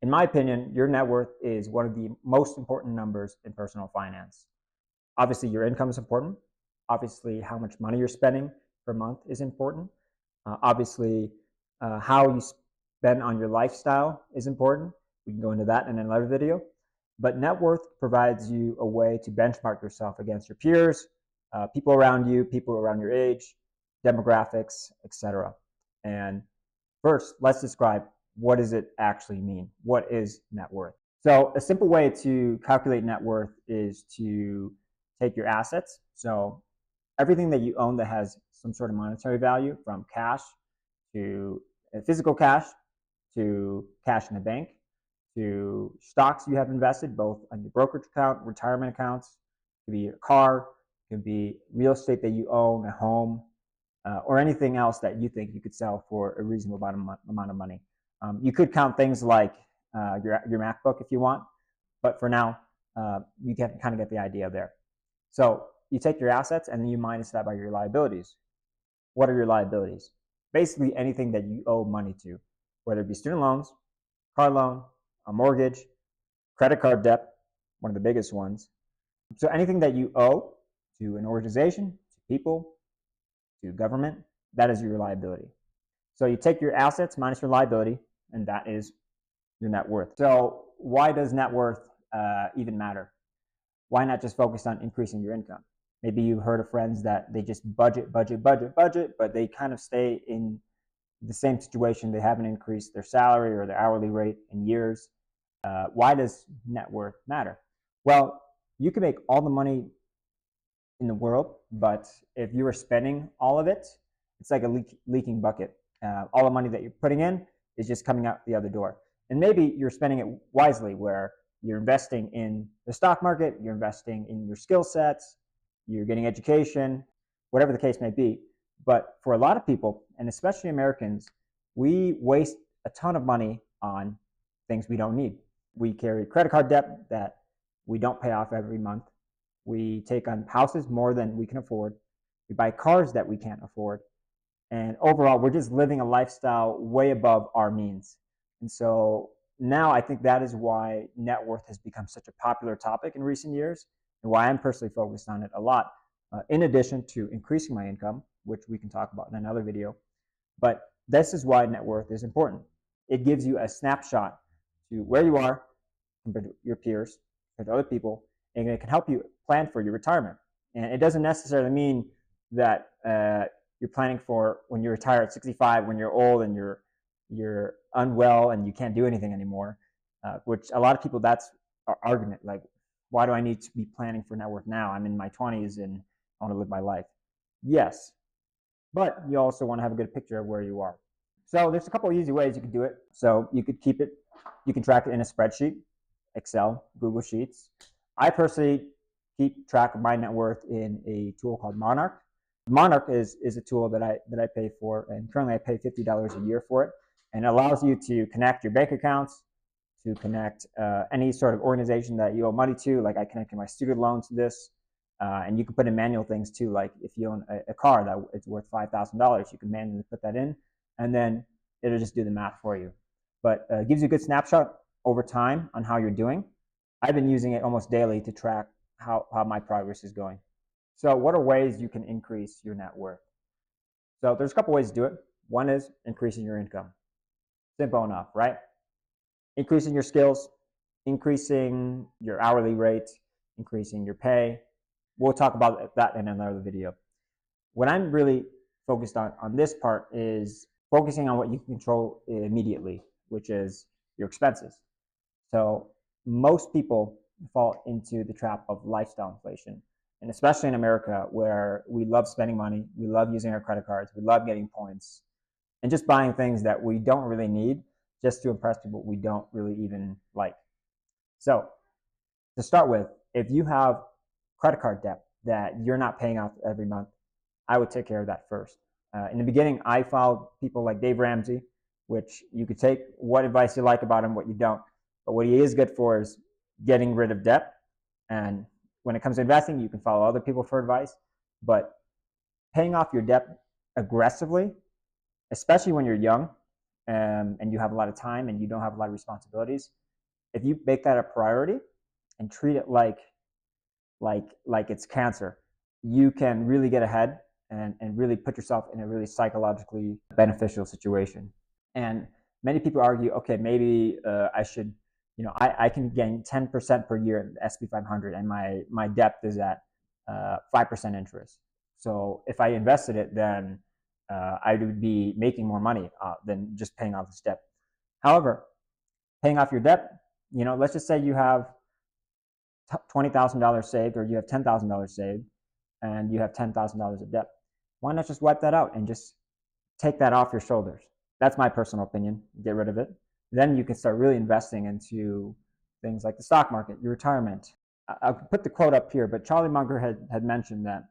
In my opinion, your net worth is one of the most important numbers in personal finance. Obviously, your income is important. Obviously, how much money you're spending per month is important. Obviously, how you spend on your lifestyle is important. We can go into that in another video. But net worth provides you a way to benchmark yourself against your peers, people around you, people around your age, demographics, etc. And first, let's describe what does it actually mean? What is net worth? So a simple way to calculate net worth is to take your assets. So everything that you own that has some sort of monetary value, from cash to physical cash to cash in the bank to stocks you have invested both on your brokerage account, retirement accounts. It could be your car, it could be real estate that you own, a home, or anything else that you think you could sell for a reasonable amount of money. You could count things like your MacBook if you want, but for now, you can kind of get the idea there. So you take your assets and then you minus that by your liabilities. What are your liabilities? Basically anything that you owe money to, whether it be student loans, car loan, a mortgage, credit card debt, one of the biggest ones. So anything that you owe to an organization, to people, to government, that is your liability. So you take your assets minus your liability, and that is your net worth. So why does net worth even matter? Why not just focus on increasing your income? Maybe you've heard of friends that they just budget, but they kind of stay in the same situation. They haven't increased their salary or their hourly rate in years. Why does net worth matter? Well, you can make all the money in the world, but if you are spending all of it, it's like a leaking bucket. All the money that you're putting in is just coming out the other door. And maybe you're spending it wisely, where you're investing in the stock market, you're investing in your skill sets, you're getting education, whatever the case may be. But for a lot of people, and especially Americans, we waste a ton of money on things we don't need. We carry credit card debt that we don't pay off every month. We take on houses more than we can afford. We buy cars that we can't afford. And overall, we're just living a lifestyle way above our means. And so now I think that is why net worth has become such a popular topic in recent years, and why I'm personally focused on it a lot, in addition to increasing my income, which we can talk about in another video. But this is why net worth is important. It gives you a snapshot to where you are compared to your peers, compared to other people, and it can help you plan for your retirement. And it doesn't necessarily mean that you're planning for when you retire at 65, when you're old and you're unwell and you can't do anything anymore, which a lot of people, that's our argument. Like, why do I need to be planning for net worth now? I'm in my 20s and I want to live my life. Yes, but you also want to have a good picture of where you are. So there's a couple of easy ways you can do it. So you could keep it, you can track it in a spreadsheet, Excel, Google Sheets. I personally keep track of my net worth in a tool called Monarch. Monarch is a tool that I pay for, and currently I pay $50 a year for it, and it allows you to connect your bank accounts, to connect any sort of organization that you owe money to. Like, I connected my student loans to this, and you can put in manual things too. Like if you own a car that it's worth $5,000, you can manually put that in, and then it'll just do the math for you. But it gives you a good snapshot over time on how you're doing. I've been using it almost daily to track how my progress is going. So what are ways you can increase your net worth? So there's a couple ways to do it. One is increasing your income. Simple enough, right? Increasing your skills, increasing your hourly rate, increasing your pay. We'll talk about that in another video. What I'm really focused on this part is focusing on what you can control immediately, which is your expenses. So most people fall into the trap of lifestyle inflation. And especially in America, where we love spending money, we love using our credit cards, we love getting points, and just buying things that we don't really need just to impress people we don't really even like. So to start with, if you have credit card debt that you're not paying off every month, I would take care of that first. In the beginning, I followed people like Dave Ramsey, which you could take what advice you like about him, what you don't. But what he is good for is getting rid of debt. And when it comes to investing, you can follow other people for advice. But paying off your debt aggressively, especially when you're young, and you have a lot of time and you don't have a lot of responsibilities, if you make that a priority and treat it like it's cancer, you can really get ahead and really put yourself in a really psychologically beneficial situation. And many people argue, okay, maybe I should, I can gain 10% per year in the S&P 500, and my depth is at 5% interest. So if I invested it, then I would be making more money than just paying off this debt. However, paying off your debt, let's just say you have $20,000 saved, or you have $10,000 saved, and you have $10,000 of debt. Why not just wipe that out and just take that off your shoulders? That's my personal opinion. Get rid of it. Then you can start really investing into things like the stock market, your retirement. I'll put the quote up here, but Charlie Munger had mentioned that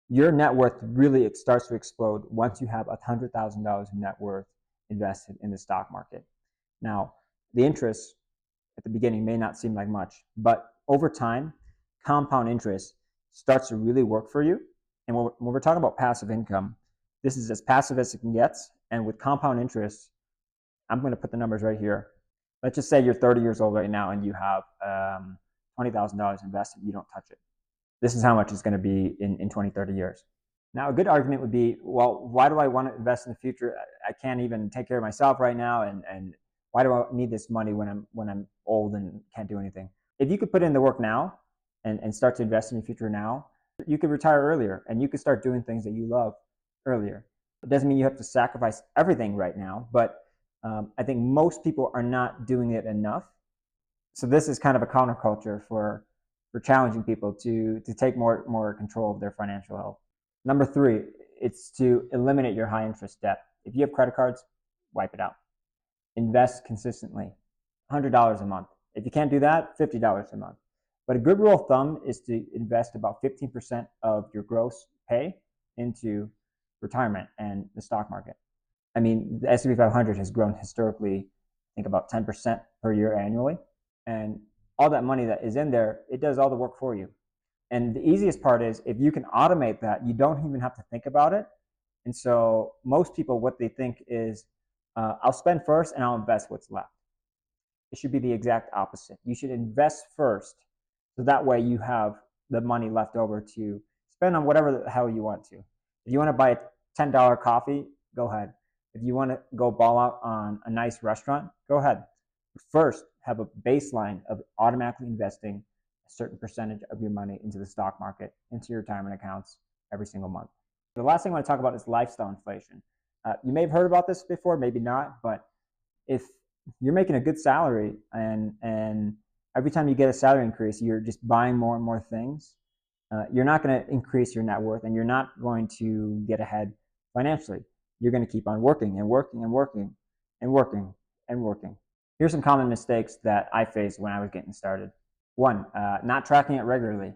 your net worth really starts to explode once you have $100,000 in net worth invested in the stock market. Now, the interest at the beginning may not seem like much, but over time, compound interest starts to really work for you. And when we're talking about passive income, this is as passive as it can get. And with compound interest, I'm going to put the numbers right here. Let's just say you're 30 years old right now and you have $20,000 invested. You don't touch it. This is how much it's going to be in 20, 30 years. Now, a good argument would be, well, why do I want to invest in the future? I can't even take care of myself right now, and why do I need this money when I'm old and can't do anything? If you could put in the work now and start to invest in your future now, you could retire earlier and you could start doing things that you love earlier. It doesn't mean you have to sacrifice everything right now, but I think most people are not doing it enough. So this is kind of a counterculture for challenging people to take more control of their financial health. Number 3, it's to eliminate your high interest debt. If you have credit cards, wipe it out. Invest consistently, $100 a month. If you can't do that, $50 a month. But a good rule of thumb is to invest about 15% of your gross pay into retirement and the stock market. I mean, the S&P 500 has grown historically, I think, about 10% per year annually. And all that money that is in there, it does all the work for you. And the easiest part is if you can automate that, you don't even have to think about it. And so most people, what they think is, I'll spend first and I'll invest what's left. It should be the exact opposite. You should invest first, so that way you have the money left over to spend on whatever the hell you want to. If you want to buy a $10 coffee, go ahead. If you want to go ball out on a nice restaurant, go ahead. First, have a baseline of automatically investing a certain percentage of your money into the stock market, into your retirement accounts every single month. The last thing I want to talk about is lifestyle inflation. You may have heard about this before, maybe not, but if you're making a good salary and every time you get a salary increase, you're just buying more and more things, you're not going to increase your net worth, and you're not going to get ahead financially. You're going to keep on working and working and working and working and working. Here's some common mistakes that I faced when I was getting started. 1, not tracking it regularly.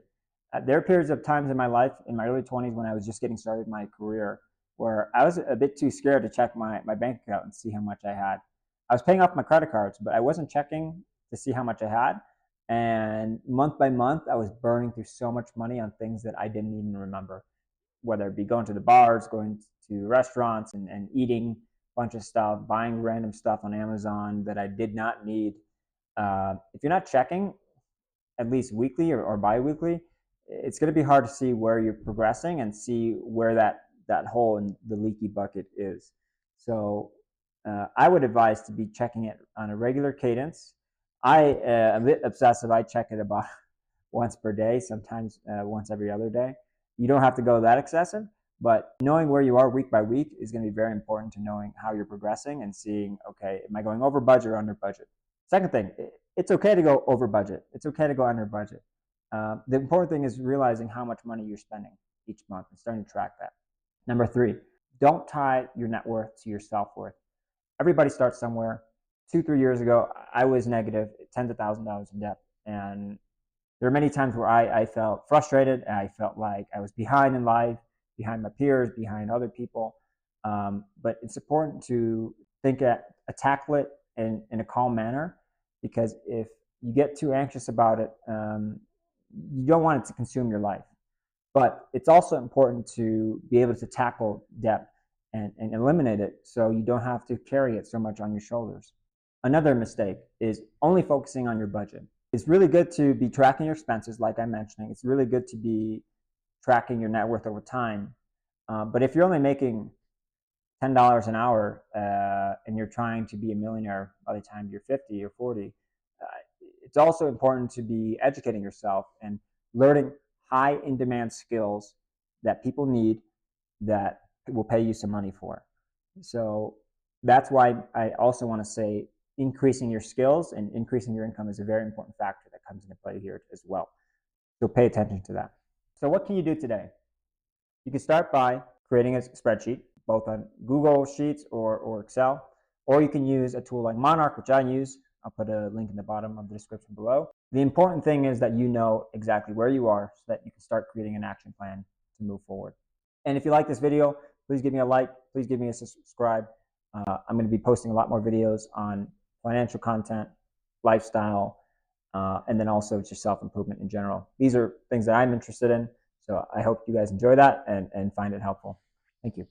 There are periods of times in my life, in my early 20s, when I was just getting started in my career, where I was a bit too scared to check my bank account and see how much I had. I was paying off my credit cards, but I wasn't checking to see how much I had. And month by month, I was burning through so much money on things that I didn't even remember, whether it be going to the bars, going to restaurants, and eating a bunch of stuff, buying random stuff on Amazon that I did not need. If you're not checking, at least weekly or bi-weekly, it's going to be hard to see where you're progressing and see where that hole in the leaky bucket is. So I would advise to be checking it on a regular cadence. I am a bit obsessive. I check it about once per day, sometimes once every other day. You don't have to go that excessive, but knowing where you are week by week is going to be very important to knowing how you're progressing and seeing, okay, am I going over budget or under budget? Second thing, it's okay to go over budget. It's okay to go under budget. The important thing is realizing how much money you're spending each month and starting to track that. Number 3, don't tie your net worth to your self-worth. Everybody starts somewhere. 2-3 years ago, I was negative tens of thousands of dollars in debt. And there are many times where I felt frustrated and I felt like I was behind in life, behind my peers, behind other people. But it's important to tackle it in a calm manner, because if you get too anxious about it, you don't want it to consume your life. But it's also important to be able to tackle debt and eliminate it so you don't have to carry it so much on your shoulders. Another mistake is only focusing on your budget. It's really good to be tracking your expenses, like I'm mentioning. It's really good to be tracking your net worth over time. But if you're only making $10 an hour and you're trying to be a millionaire by the time you're 50 or 40, uh, it's also important to be educating yourself and learning high in demand skills that people need that will pay you some money for. So that's why I also want to say increasing your skills and increasing your income is a very important factor that comes into play here as well. So pay attention to that. So what can you do today? You can start by creating a spreadsheet, both on Google Sheets or Excel, or you can use a tool like Monarch, which I use. I'll put a link in the bottom of the description below. The important thing is that you know exactly where you are so that you can start creating an action plan to move forward. And if you like this video, please give me a like, please give me a subscribe. I'm going to be posting a lot more videos on financial content, lifestyle, and then also just self-improvement in general. These are things that I'm interested in. So I hope you guys enjoy that and find it helpful. Thank you.